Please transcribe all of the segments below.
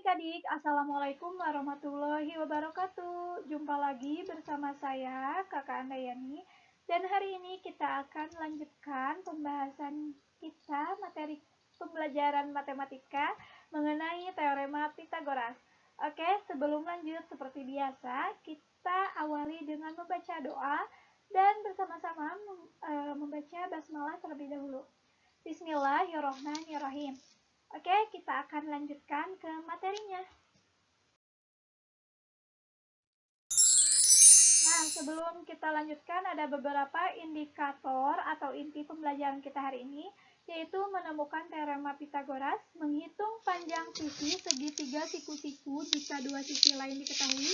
Adik-adik, Assalamualaikum warahmatullahi wabarakatuh. Jumpa lagi bersama saya, Kakak Andayani. Dan hari ini kita akan lanjutkan pembahasan kita materi pembelajaran matematika mengenai teorema Pitagoras. Oke, sebelum lanjut seperti biasa, kita awali dengan membaca doa dan bersama-sama membaca basmalah terlebih dahulu. Bismillahirrahmanirrahim. Oke, kita akan lanjutkan ke materinya. Nah, sebelum kita lanjutkan ada beberapa indikator atau inti pembelajaran kita hari ini, yaitu menemukan teorema Pitagoras, menghitung panjang sisi segitiga siku-siku jika dua sisi lain diketahui.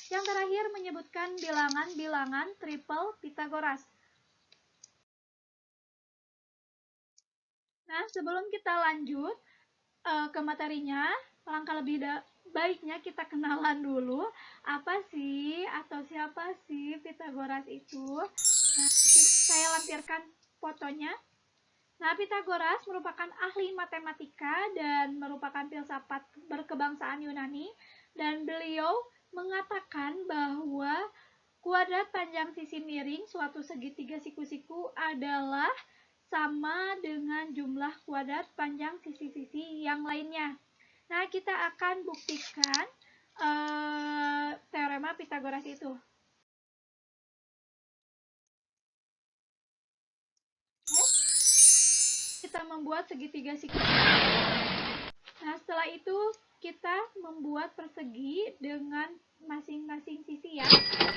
Yang terakhir menyebutkan bilangan-bilangan triple Pitagoras. Nah, sebelum kita lanjut ke materinya, langkah lebih baiknya kita kenalan dulu apa sih atau siapa sih Pitagoras itu. Nah, saya lampirkan fotonya. Nah, Pitagoras merupakan ahli matematika dan merupakan filsafat berkebangsaan Yunani, dan beliau mengatakan bahwa kuadrat panjang sisi miring suatu segitiga siku-siku adalah sama dengan jumlah kuadrat panjang sisi-sisi yang lainnya. Nah, kita akan buktikan teorema Pitagoras itu. Kita membuat segitiga siku-siku. Nah, setelah itu kita membuat persegi dengan masing-masing sisi ya.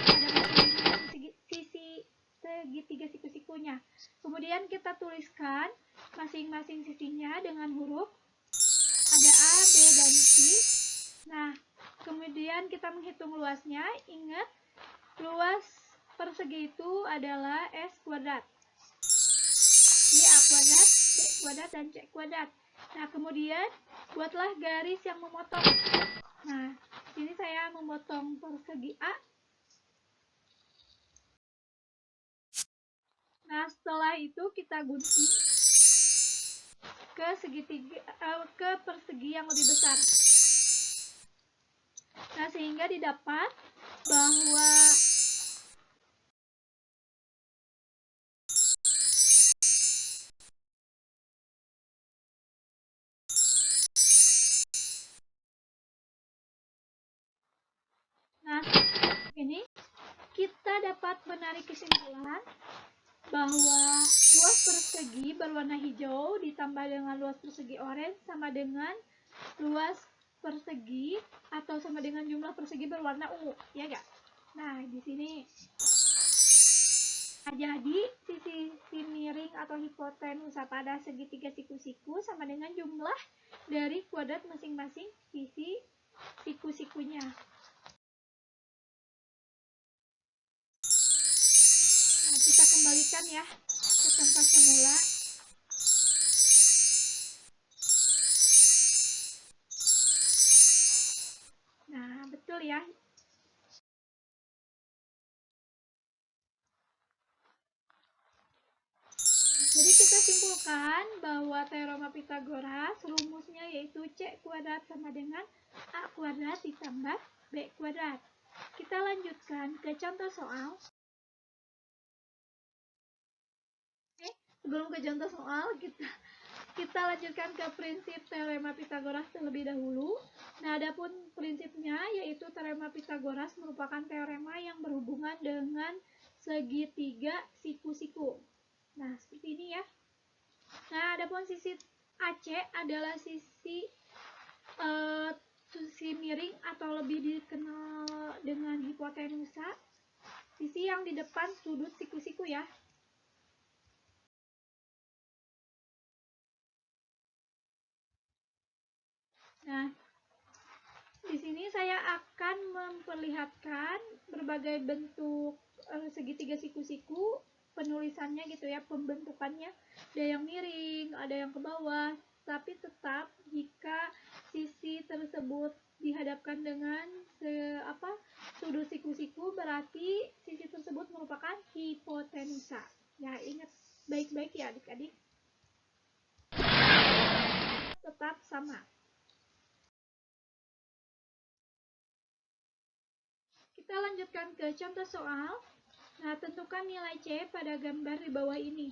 Ada masing-masing sisi segitiga siku-sikunya. Kemudian kita tuliskan masing-masing sisinya dengan huruf. Ada A, B, dan C. Nah, kemudian kita menghitung luasnya. Ingat, luas persegi itu adalah S kuadrat. Ini A kuadrat, B kuadrat, dan C kuadrat. Nah, kemudian buatlah garis yang memotong. Nah, sini saya memotong persegi A. Nah, setelah itu kita gunting ke persegi yang lebih besar. Nah, sehingga didapat bahwa ini kita dapat menarik kesimpulan bahwa luas persegi berwarna hijau ditambah dengan luas persegi oranye sama dengan luas persegi atau sama dengan jumlah persegi berwarna ungu, ya enggak? Nah, di sini jadi sisi miring atau hipotenusa pada segitiga siku-siku sama dengan jumlah dari kuadrat masing-masing sisi siku-sikunya. Nah, kita kembalikan ya ke tempat semula. Nah, betul ya. Jadi kita simpulkan bahwa teorema Pitagoras rumusnya yaitu C kuadrat sama dengan A kuadrat ditambah B kuadrat. Kita lanjutkan ke contoh soal. Sebelum ke contoh soal, kita lanjutkan ke prinsip teorema Pitagoras terlebih dahulu. Nah, adapun prinsipnya yaitu teorema Pitagoras merupakan teorema yang berhubungan dengan segitiga siku-siku. Nah, seperti ini ya. Nah, adapun sisi AC adalah sisi miring atau lebih dikenal dengan hipotenusa. Sisi yang di depan sudut siku-siku ya. Nah, di sini saya akan memperlihatkan berbagai bentuk segitiga siku-siku, penulisannya gitu ya, pembentukannya. Ada yang miring, ada yang ke bawah, tapi tetap jika sisi tersebut dihadapkan dengan sudut siku-siku, berarti sisi tersebut merupakan hipotenusa. Ya, ingat baik-baik ya adik-adik. Tetap sama. Kita lanjutkan ke contoh soal. Nah, tentukan nilai C pada gambar di bawah ini.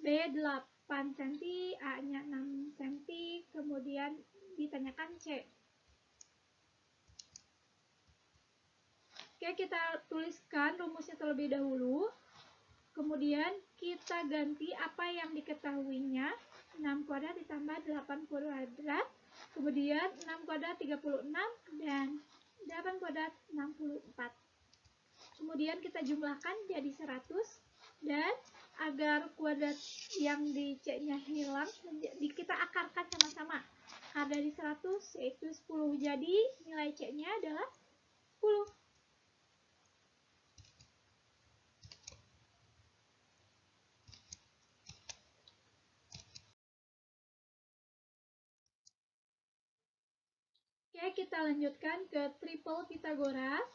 B 8 cm, A-nya 6 cm, kemudian ditanyakan C. Oke, kita tuliskan rumusnya terlebih dahulu. Kemudian kita ganti apa yang diketahuinya. 6 kuadrat ditambah 8 kuadrat. Kemudian 6 kuadrat 36 dan 8 kuadrat 64. Kemudian kita jumlahkan jadi 100. Dan agar kuadrat yang di C-nya hilang, kita akarkan sama-sama. Akar dari 100 yaitu 10. Jadi nilai C-nya adalah 10. Oke, kita lanjutkan ke triple Pythagoras.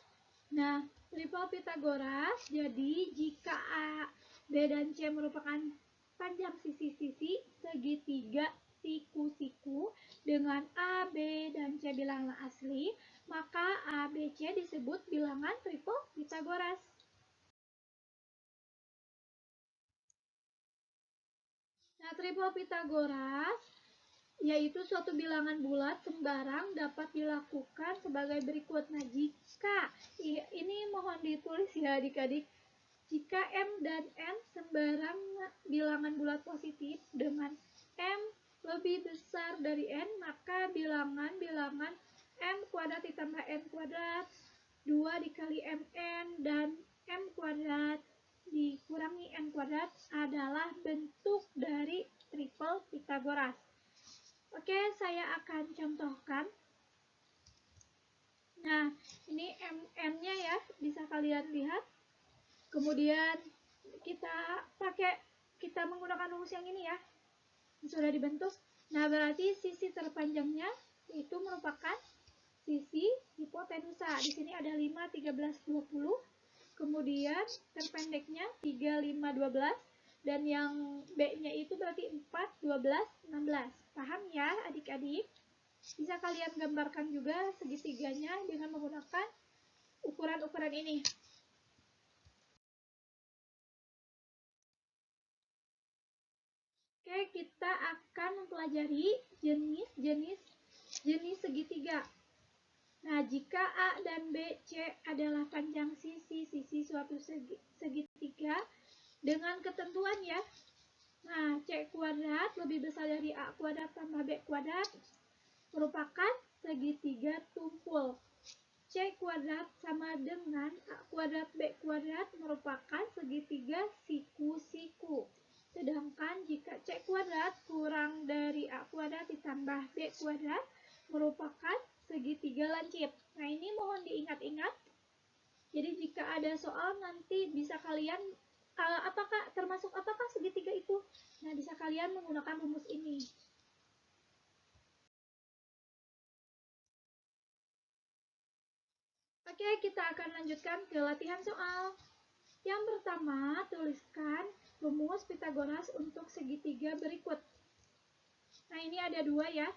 Nah, triple Pythagoras, jadi jika A, B, dan C merupakan panjang sisi-sisi segitiga siku-siku dengan A, B, dan C bilangan asli, maka A, B, C disebut bilangan triple Pythagoras. Nah, triple Pythagoras yaitu suatu bilangan bulat sembarang dapat dilakukan sebagai berikut. Nah, jika ini mohon ditulis ya adik-adik, jika M dan N sembarang bilangan bulat positif dengan M lebih besar dari N, maka bilangan-bilangan M kuadrat ditambah N kuadrat 2 dikali MN dan M kuadrat dikurangi N kuadrat adalah bentuk dari triple Pythagoras. Oke, saya akan contohkan. Nah, ini MN-nya ya, bisa kalian lihat. Kemudian kita menggunakan rumus yang ini ya. Sudah dibentuk. Nah, berarti sisi terpanjangnya itu merupakan sisi hipotenusa. Di sini ada 5, 13, 20. Kemudian terpendeknya 3, 5, 12. Dan yang B-nya itu berarti 4, 12, 16. Paham ya adik-adik? Bisa kalian gambarkan juga segitiganya dengan menggunakan ukuran-ukuran ini. Oke, kita akan mempelajari jenis segitiga. Nah, jika A dan B, C adalah panjang sisi-sisi suatu segitiga dengan ketentuan ya. Nah, C kuadrat lebih besar dari A kuadrat tambah B kuadrat merupakan segitiga tumpul. C kuadrat sama dengan A kuadrat B kuadrat merupakan segitiga siku-siku. Sedangkan jika C kuadrat kurang dari A kuadrat ditambah B kuadrat merupakan segitiga lancip. Nah, ini mohon diingat-ingat. Jadi jika ada soal nanti bisa kalian apakah segitiga itu? Nah, bisa kalian menggunakan rumus ini. Oke, kita akan lanjutkan ke latihan soal. Yang pertama, tuliskan rumus Pythagoras untuk segitiga berikut. Nah, ini ada 2 ya.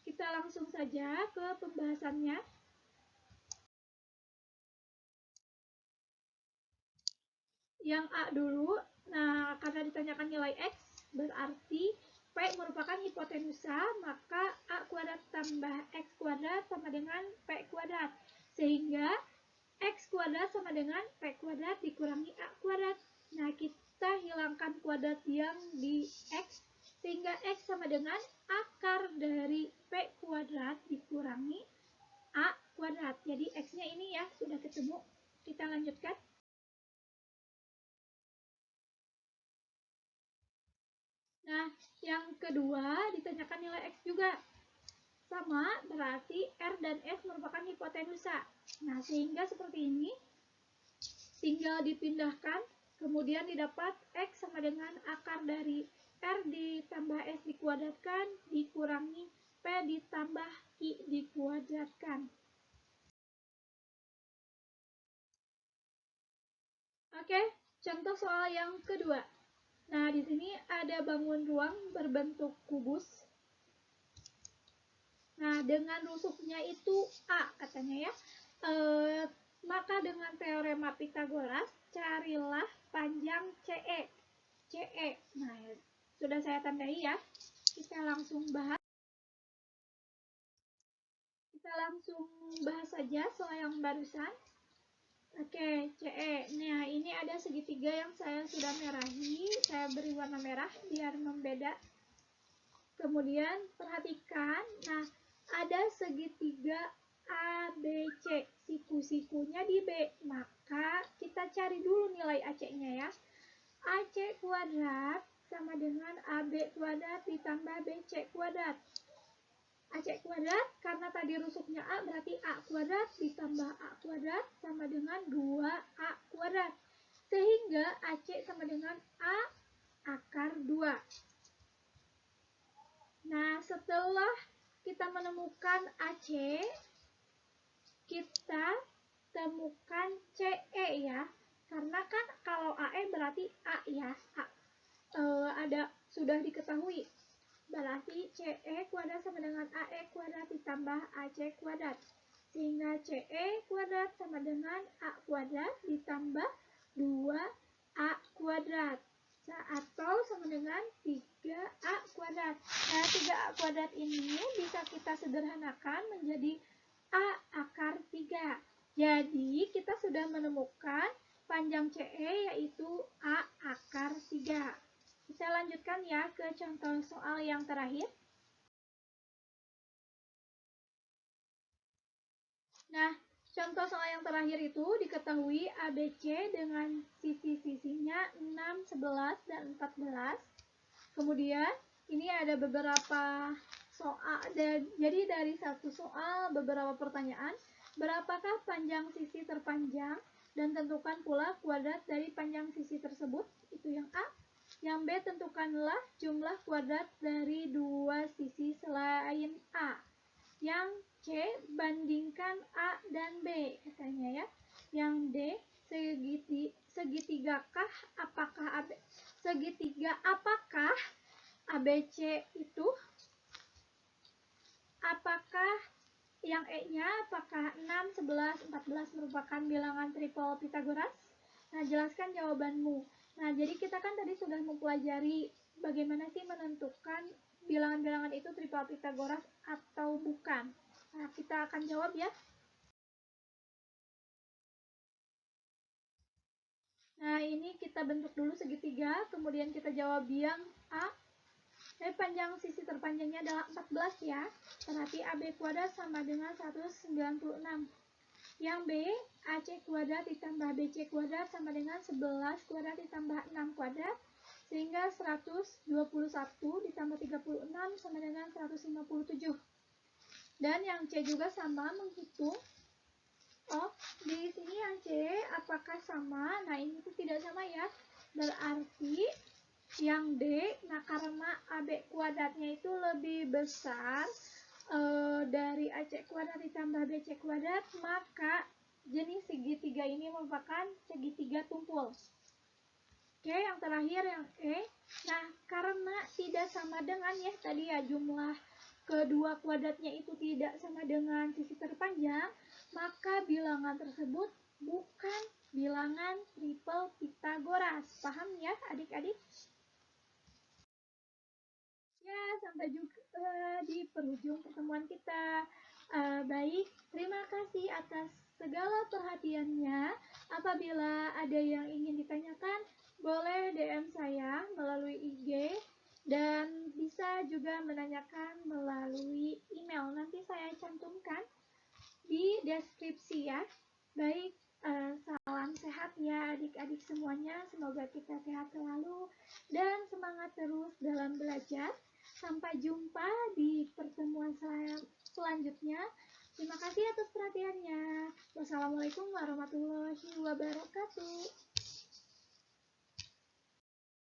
Kita langsung saja ke pembahasannya. Yang A dulu. Nah, karena ditanyakan nilai X, berarti P merupakan hipotenusa, maka A kuadrat tambah X kuadrat sama dengan P kuadrat. Sehingga X kuadrat sama dengan P kuadrat dikurangi A kuadrat. Nah, kita hilangkan kuadrat yang di X, sehingga X sama dengan akar dari P kuadrat dikurangi A kuadrat. Jadi X-nya ini ya, sudah ketemu. Kita lanjutkan. Nah, yang kedua ditanyakan nilai X juga. Sama, berarti R dan S merupakan hipotenusa. Nah, sehingga seperti ini, tinggal dipindahkan, kemudian didapat X sama dengan akar dari R ditambah S dikuadratkan, dikurangi P ditambah I dikuadratkan. Oke, contoh soal yang kedua. Nah, di sini ada bangun ruang berbentuk kubus. Nah, dengan rusuknya itu A katanya ya. Maka dengan teorema Pitagoras, carilah panjang CE. CE. Nah, sudah saya tandai ya. Kita langsung bahas. Saja soal yang barusan. Oke, CE. Nah, ini ada segitiga yang saya sudah merahi. Saya beri warna merah biar membeda. Kemudian perhatikan, nah ada segitiga ABC, siku-sikunya di B. Maka kita cari dulu nilai AC-nya ya. AC kuadrat sama dengan AB kuadrat ditambah BC kuadrat. AC kuadrat, karena tadi rusuknya A, berarti A kuadrat ditambah A kuadrat sama dengan 2A kuadrat. Sehingga AC sama dengan A akar 2. Nah, setelah kita menemukan AC, kita temukan CE ya. Karena kan kalau AE berarti A ya. Ada sudah diketahui. Berarti CE kuadrat sama dengan AE kuadrat ditambah AC kuadrat. Sehingga CE kuadrat sama dengan A kuadrat ditambah 2A kuadrat. Atau sama dengan 3A kuadrat. Nah, 3A kuadrat ini bisa kita sederhanakan menjadi A akar 3. Jadi, kita sudah menemukan panjang CE yaitu A akar 3. Kita lanjutkan ya ke contoh soal yang terakhir. Nah, contoh soal yang terakhir itu diketahui ABC dengan sisi-sisinya 6, 11, dan 14. Kemudian, ini ada beberapa soal, jadi dari satu soal beberapa pertanyaan. Berapakah panjang sisi terpanjang? Dan tentukan pula kuadrat dari panjang sisi tersebut. Itu yang A. Yang B, tentukanlah jumlah kuadrat dari dua sisi selain A. Yang C, bandingkan A dan B, katanya ya. Yang D, segitigakah apakah ABC itu? Apakah yang E-nya apakah 6, 11, 14 merupakan bilangan triple Pitagoras? Nah, jelaskan jawabanmu. Nah, jadi kita kan tadi sudah mempelajari bagaimana sih menentukan bilangan-bilangan itu triple Pitagoras atau bukan. Nah, kita akan jawab ya. Nah, ini kita bentuk dulu segitiga, kemudian kita jawab yang A. Panjang sisi terpanjangnya adalah 14 ya. Berarti AB kuadrat sama dengan 196. Yang B, AC kuadrat ditambah BC kuadrat sama dengan 11 kuadrat ditambah 6 kuadrat. Sehingga 121 ditambah 36 sama dengan 157. Dan yang C juga sama, menghitung. Oh, di sini yang C apakah sama? Nah, ini tuh tidak sama ya. Berarti yang D, nah karena AB kuadratnya itu lebih besar dari AC kuadrat ditambah BC kuadrat, maka jenis segitiga ini merupakan segitiga tumpul. Oke, yang terakhir yang E. Nah, karena tidak sama dengan ya tadi ya jumlah kedua kuadratnya itu tidak sama dengan sisi terpanjang, maka bilangan tersebut bukan bilangan triple Pitagoras. Paham ya adik-adik? Ya, sampai juga di penghujung pertemuan kita. Baik, terima kasih atas segala perhatiannya. Apabila ada yang ingin ditanyakan, boleh DM saya melalui IG dan bisa juga menanyakan melalui email. Nanti saya cantumkan di deskripsi ya. Baik, salam sehat ya adik-adik semuanya. Semoga kita sehat selalu dan semangat terus dalam belajar. Sampai jumpa di pertemuan selanjutnya. Terima kasih atas perhatiannya. Wassalamualaikum warahmatullahi wabarakatuh.